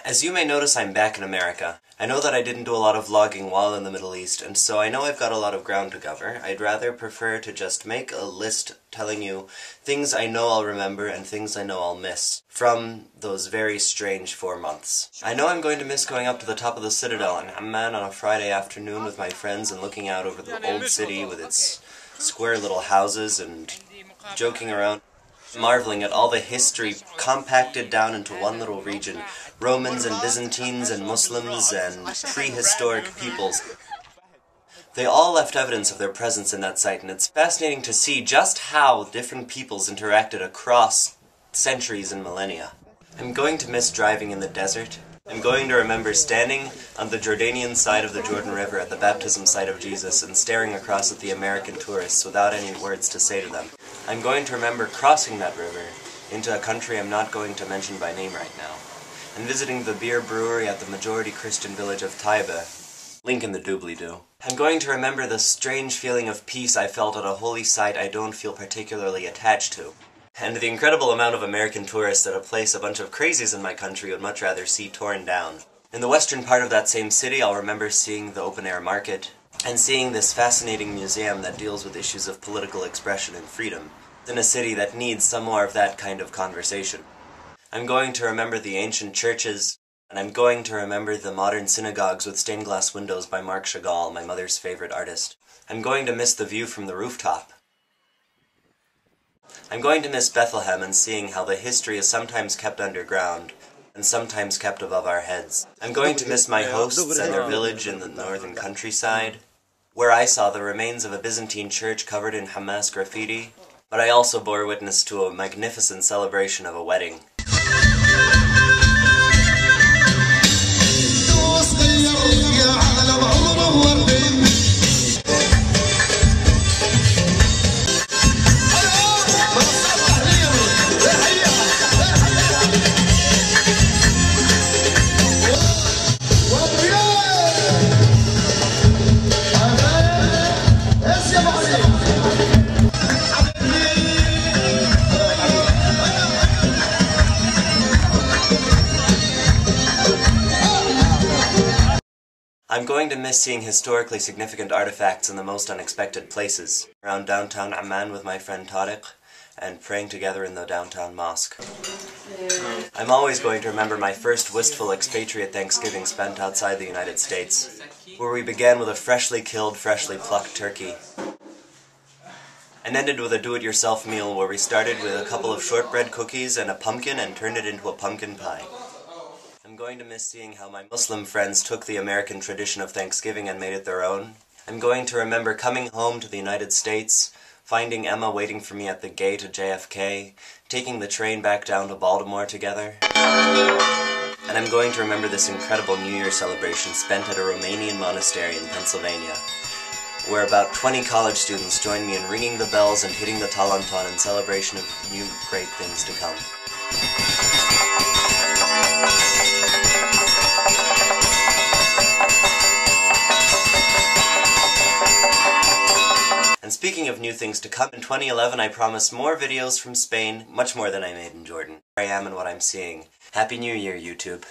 As you may notice, I'm back in America. I know that I didn't do a lot of vlogging while in the Middle East, and so I know I've got a lot of ground to cover. I'd rather prefer to just make a list telling you things I know I'll remember and things I know I'll miss from those very strange 4 months. I know I'm going to miss going up to the top of the Citadel in Amman on a Friday afternoon with my friends and looking out over the old city with its square little houses and joking around, marveling at all the history compacted down into one little region. Romans and Byzantines and Muslims and prehistoric peoples. They all left evidence of their presence in that site, and it's fascinating to see just how different peoples interacted across centuries and millennia. I'm going to miss driving in the desert. I'm going to remember standing on the Jordanian side of the Jordan River at the baptism site of Jesus and staring across at the American tourists without any words to say to them. I'm going to remember crossing that river into a country I'm not going to mention by name right now, and visiting the beer brewery at the majority Christian village of Taiba. Link in the doobly-doo. I'm going to remember the strange feeling of peace I felt at a holy site I don't feel particularly attached to, and the incredible amount of American tourists at a place a bunch of crazies in my country would much rather see torn down. In the western part of that same city, I'll remember seeing the open-air market, and seeing this fascinating museum that deals with issues of political expression and freedom, in a city that needs some more of that kind of conversation. I'm going to remember the ancient churches, and I'm going to remember the modern synagogues with stained glass windows by Marc Chagall, my mother's favorite artist. I'm going to miss the view from the rooftop. I'm going to miss Bethlehem and seeing how the history is sometimes kept underground, and sometimes kept above our heads. I'm going to miss my hosts and their village in the northern countryside, where I saw the remains of a Byzantine church covered in Hamas graffiti, but I also bore witness to a magnificent celebration of a wedding. I'm going to miss seeing historically significant artifacts in the most unexpected places, around downtown Amman with my friend Tariq, and praying together in the downtown mosque. I'm always going to remember my first wistful expatriate Thanksgiving spent outside the United States, where we began with a freshly killed, freshly plucked turkey, and ended with a do-it-yourself meal where we started with a couple of shortbread cookies and a pumpkin and turned it into a pumpkin pie. I'm going to miss seeing how my Muslim friends took the American tradition of Thanksgiving and made it their own. I'm going to remember coming home to the United States, finding Emma waiting for me at the gate at JFK, taking the train back down to Baltimore together. And I'm going to remember this incredible New Year celebration spent at a Romanian monastery in Pennsylvania, where about 20 college students joined me in ringing the bells and hitting the talantan in celebration of new great things to come. And speaking of new things to come, in 2011 I promised more videos from Spain, much more than I made in Jordan. Here I am and what I'm seeing. Happy New Year, YouTube.